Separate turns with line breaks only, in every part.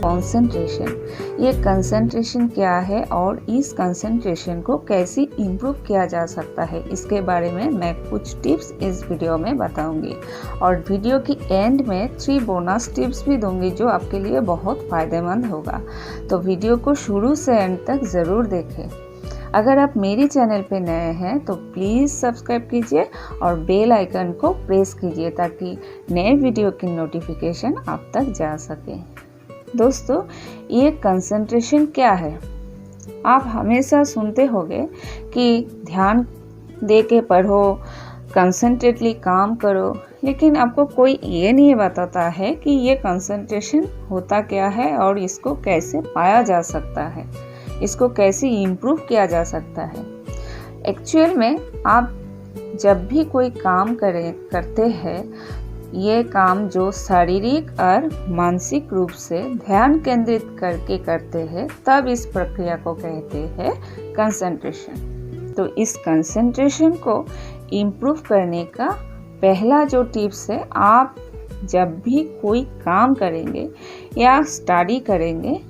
Concentration. ये concentration क्या है और इस कंसंट्रेशन को कैसे इम्प्रूव किया जा सकता है, इसके बारे में मैं कुछ टिप्स इस वीडियो में बताऊंगी और वीडियो की एंड में 3 बोनस टिप्स भी दूंगी जो आपके लिए बहुत फ़ायदेमंद होगा। तो वीडियो को शुरू से एंड तक ज़रूर देखें। अगर आप मेरी चैनल पे नए हैं तो प्लीज़ सब्सक्राइब कीजिए और बेल आइकन को प्रेस कीजिए ताकि नए वीडियो की नोटिफिकेशन आप तक जा सके। दोस्तों, ये कंसंट्रेशन क्या है? आप हमेशा सुनते होंगे कि ध्यान दे के पढ़ो, कंसंट्रेटली काम करो, लेकिन आपको कोई ये नहीं बताता है कि ये कंसंट्रेशन होता क्या है और इसको कैसे पाया जा सकता है, इसको कैसे इम्प्रूव किया जा सकता है। एक्चुअल में आप जब भी कोई काम करते हैं, ये काम जो शारीरिक और मानसिक रूप से ध्यान केंद्रित करके करते हैं, तब इस प्रक्रिया को कहते हैं कंसंट्रेशन। तो इस कंसंट्रेशन को इम्प्रूव करने का पहला जो टिप्स है, आप जब भी कोई काम करेंगे या स्टडी करेंगे,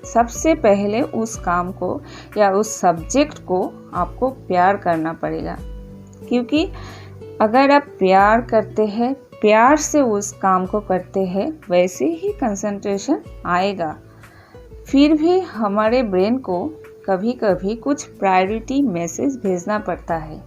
सबसे पहले उस काम को या उस सब्जेक्ट को आपको प्यार करना पड़ेगा। क्योंकि अगर आप प्यार करते हैं, प्यार से उस काम को करते हैं, वैसे ही कंसंट्रेशन आएगा। फिर भी हमारे ब्रेन को कभी कभी कुछ प्रायोरिटी मैसेज भेजना पड़ता है,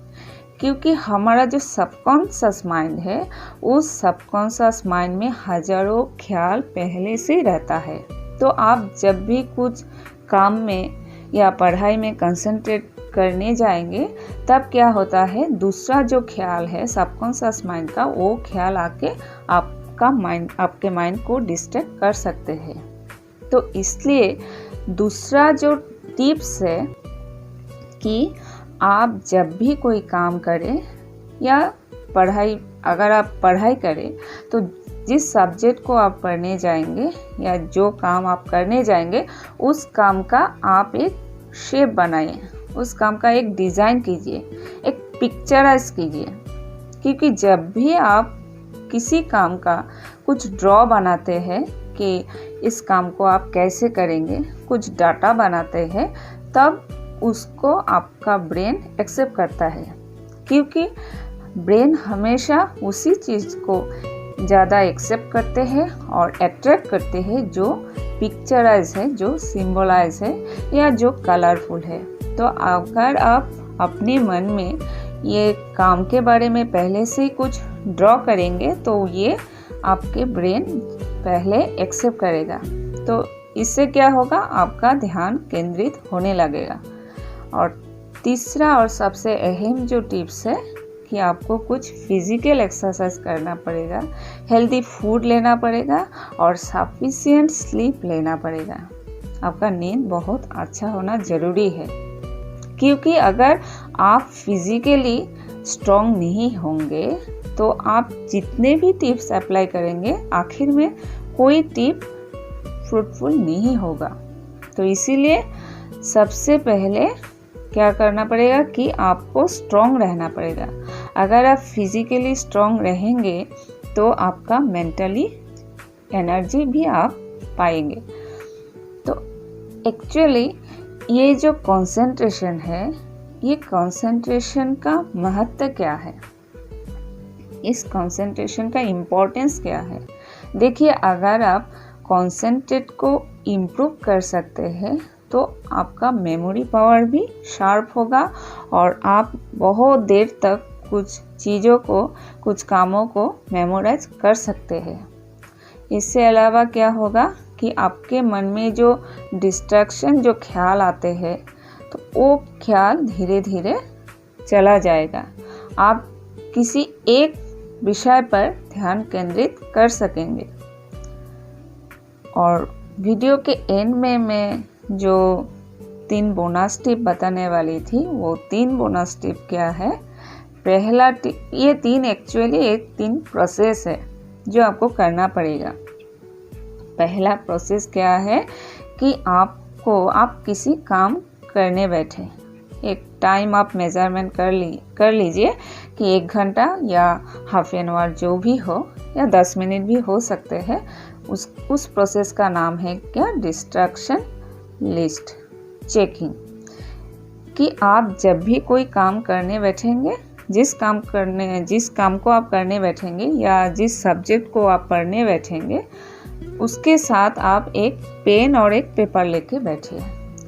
क्योंकि हमारा जो सबकॉन्शियस माइंड है, उस सबकॉन्शियस माइंड में हजारों ख्याल पहले से रहता है। तो आप जब भी कुछ काम में या पढ़ाई में कंसंट्रेट करने जाएंगे, तब क्या होता है, दूसरा जो ख्याल है सबकॉन्शियस माइंड का, वो ख्याल आके आपके माइंड को डिस्ट्रैक्ट कर सकते हैं। तो इसलिए दूसरा जो टिप्स है कि आप जब भी कोई काम करें या अगर आप पढ़ाई करें, तो जिस सब्जेक्ट को आप पढ़ने जाएंगे या जो काम आप करने जाएंगे, उस काम का आप एक शेप बनाइए, उस काम का एक डिज़ाइन कीजिए, एक पिक्चराइज कीजिए। क्योंकि जब भी आप किसी काम का कुछ ड्रॉ बनाते हैं कि इस काम को आप कैसे करेंगे, कुछ डाटा बनाते हैं, तब उसको आपका ब्रेन एक्सेप्ट करता है। क्योंकि ब्रेन हमेशा उसी चीज़ को ज़्यादा एक्सेप्ट करते हैं और अट्रैक्ट करते हैं जो पिक्चराइज है, जो सिंबलाइज है या जो कलरफुल है। तो अगर आप अपने मन में ये काम के बारे में पहले से कुछ ड्रॉ करेंगे, तो ये आपके ब्रेन पहले एक्सेप्ट करेगा। तो इससे क्या होगा, आपका ध्यान केंद्रित होने लगेगा। और तीसरा और सबसे अहम जो टिप्स है कि आपको कुछ फिजिकल एक्सरसाइज करना पड़ेगा, हेल्दी फूड लेना पड़ेगा और सफिशिएंट स्लीप लेना पड़ेगा। आपका नींद बहुत अच्छा होना ज़रूरी है, क्योंकि अगर आप फिजिकली स्ट्रॉन्ग नहीं होंगे तो आप जितने भी टिप्स अप्लाई करेंगे, आखिर में कोई टिप फ्रूटफुल नहीं होगा। तो इसीलिए सबसे पहले क्या करना पड़ेगा कि आपको स्ट्रॉन्ग रहना पड़ेगा। अगर आप फिजिकली स्ट्रॉन्ग रहेंगे तो आपका मेंटली एनर्जी भी आप पाएंगे। तो एक्चुअली ये जो कंसंट्रेशन है, ये कंसंट्रेशन का महत्व क्या है, इस कंसंट्रेशन का इम्पोर्टेंस क्या है? देखिए, अगर आप कंसंट्रेट को इम्प्रूव कर सकते हैं तो आपका मेमोरी पावर भी शार्प होगा और आप बहुत देर तक कुछ चीज़ों को, कुछ कामों को मेमोराइज कर सकते हैं। इससे अलावा क्या होगा कि आपके मन में जो डिस्ट्रैक्शन, जो ख्याल आते हैं, तो वो ख्याल धीरे धीरे चला जाएगा। आप किसी एक विषय पर ध्यान केंद्रित कर सकेंगे। और वीडियो के एंड में मैं जो 3 बोनस टिप बताने वाली थी, वो 3 बोनस टिप क्या है? पहला टिप, ये 3 एक्चुअली एक 3 प्रोसेस है जो आपको करना पड़ेगा। पहला प्रोसेस क्या है कि आप किसी काम करने बैठे, एक टाइम आप मेज़रमेंट कर लीजिए कि 1 घंटा या हाफ एन आवर जो भी हो या 10 मिनट भी हो सकते हैं। उस प्रोसेस का नाम है क्या, डिस्ट्रैक्शन लिस्ट चेकिंग। कि आप जब भी कोई काम करने बैठेंगे, जिस काम को आप करने बैठेंगे या जिस सब्जेक्ट को आप पढ़ने बैठेंगे, उसके साथ आप एक पेन और एक पेपर लेके बैठिए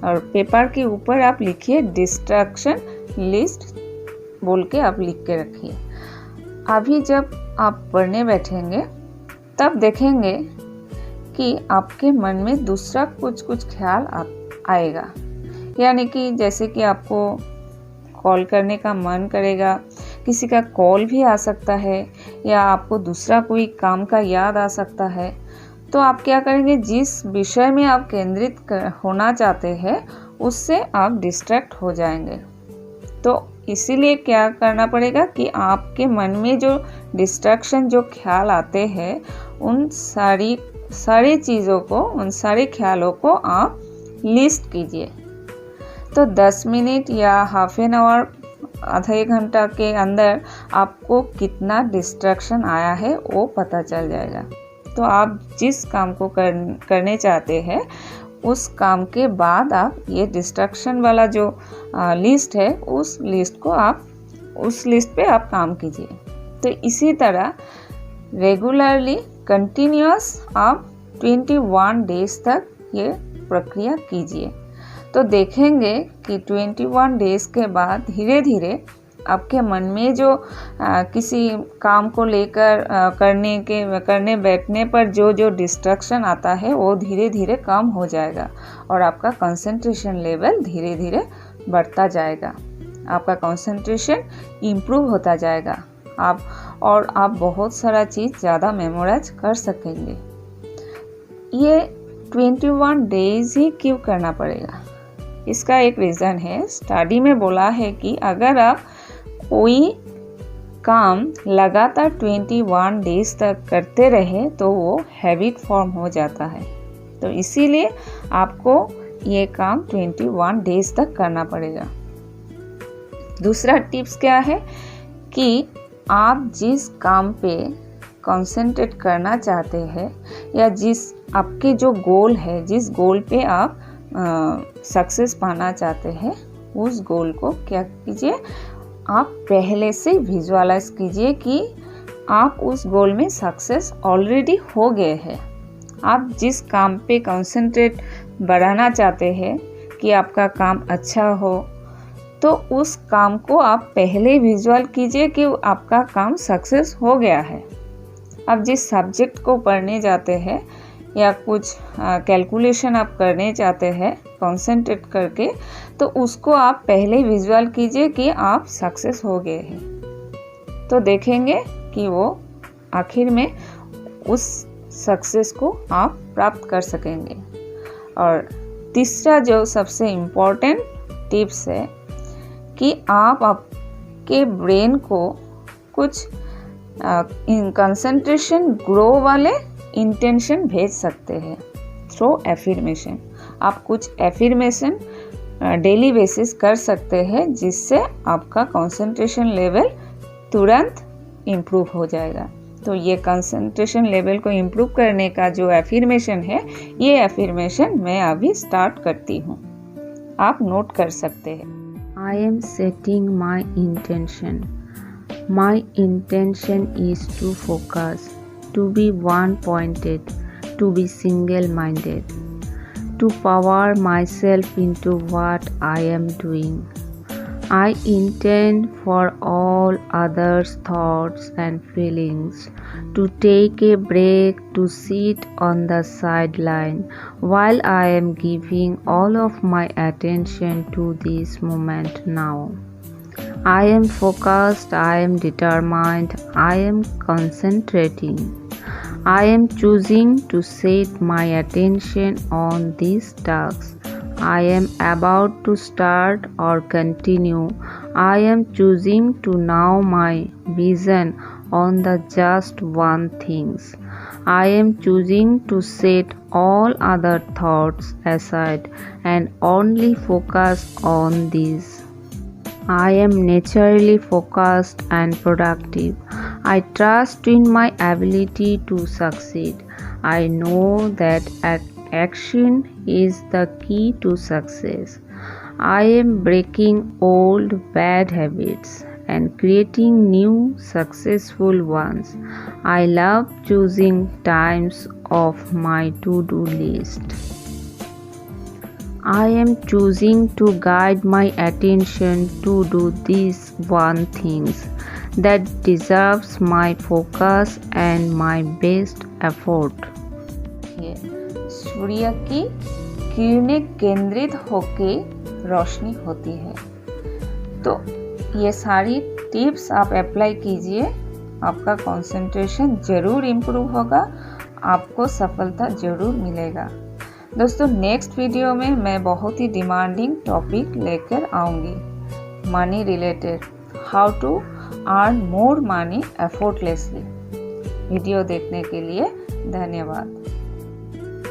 और पेपर के ऊपर आप लिखिए डिस्ट्रैक्शन लिस्ट बोल के आप लिख के रखिए। अभी जब आप पढ़ने बैठेंगे तब देखेंगे कि आपके मन में दूसरा कुछ ख्याल आएगा, यानी कि जैसे कि आपको कॉल करने का मन करेगा, किसी का कॉल भी आ सकता है, या आपको दूसरा कोई काम का याद आ सकता है। तो आप क्या करेंगे, जिस विषय में आप केंद्रित होना चाहते हैं उससे आप डिस्ट्रैक्ट हो जाएंगे। तो इसीलिए क्या करना पड़ेगा कि आपके मन में जो डिस्ट्रैक्शन, जो ख्याल आते हैं, उन सारी चीज़ों को, उन सारे ख्यालों को आप लिस्ट कीजिए। तो 10 मिनट या हाफ एन आवर, आधा 1 घंटा के अंदर आपको कितना डिस्ट्रैक्शन आया है वो पता चल जाएगा। तो आप जिस काम को करने चाहते हैं उस काम के बाद आप ये डिस्ट्रैक्शन वाला जो लिस्ट है उस लिस्ट पे आप काम कीजिए। तो इसी तरह रेगुलरली कंटिन्यूअस आप 21 डेज तक ये प्रक्रिया कीजिए। तो देखेंगे कि 21 डेज के बाद धीरे धीरे आपके मन में जो किसी काम को लेकर करने बैठने पर जो डिस्ट्रैक्शन आता है वो धीरे धीरे कम हो जाएगा और आपका कंसंट्रेशन लेवल धीरे धीरे बढ़ता जाएगा। आपका कंसंट्रेशन इम्प्रूव होता जाएगा। आप बहुत सारा चीज़ ज़्यादा मेमोराइज कर सकेंगे। ये 21 डेज ही क्यों करना पड़ेगा, इसका एक रीज़न है। स्टडी में बोला है कि अगर आप कोई काम लगातार 21 डेज तक करते रहे तो वो हैबिट फॉर्म हो जाता है। तो इसीलिए आपको ये काम 21 डेज तक करना पड़ेगा। दूसरा टिप्स क्या है कि आप जिस काम पे कंसंट्रेट करना चाहते हैं या जिस आपके जो गोल है, जिस गोल पे आप सक्सेस पाना चाहते हैं, उस गोल को क्या कीजिए, आप पहले से विजुअलाइज कीजिए कि आप उस गोल में सक्सेस ऑलरेडी हो गए हैं। आप जिस काम पे कंसंट्रेट बढ़ाना चाहते हैं कि आपका काम अच्छा हो, तो उस काम को आप पहले विजुअल कीजिए कि आपका काम सक्सेस हो गया है। अब जिस सब्जेक्ट को पढ़ने जाते हैं या कुछ कैलकुलेशन आप करने चाहते हैं कंसंट्रेट करके, तो उसको आप पहले विजुअल कीजिए कि आप सक्सेस हो गए हैं। तो देखेंगे कि वो आखिर में उस सक्सेस को आप प्राप्त कर सकेंगे। और तीसरा जो सबसे इम्पोर्टेंट टिप्स है कि आप आपके ब्रेन को कुछ कंसंट्रेशन ग्रो वाले इंटेंशन भेज सकते हैं थ्रू एफर्मेशन। आप कुछ एफर्मेशन डेली बेसिस कर सकते हैं जिससे आपका कंसंट्रेशन लेवल तुरंत इम्प्रूव हो जाएगा। तो ये कंसंट्रेशन लेवल को इम्प्रूव करने का जो एफर्मेशन है, ये एफर्मेशन मैं अभी स्टार्ट करती हूँ, आप नोट कर सकते हैं।
I am setting my intention. My intention is to focus, to be one-pointed, to be single-minded, to power myself into what I am doing. I intend for all others' thoughts and feelings to take a break, to sit on the sideline while I am giving all of my attention to this moment now. I am focused, I am determined, I am concentrating. I am choosing to set my attention on this task. I am about to start or continue. I am choosing to now my vision on the just one things. I am choosing to set all other thoughts aside and only focus on these. I am naturally focused and productive. I trust in my ability to succeed. I know that action is the key to success. I am breaking old bad habits and creating new successful ones. I love choosing times of my to-do list. I am choosing to guide my attention to do these one things that deserves my focus and my best effort.
ये सूर्य की किरणें केंद्रित होके रोशनी होती है। तो ये सारी टिप्स आप अप्लाई कीजिए, आपका कंसंट्रेशन ज़रूर इम्प्रूव होगा, आपको सफलता ज़रूर मिलेगा। दोस्तों नेक्स्ट वीडियो में मैं बहुत ही डिमांडिंग टॉपिक लेकर आऊँगी, money related, how to earn more money effortlessly. Video देखने के लिए धन्यवाद।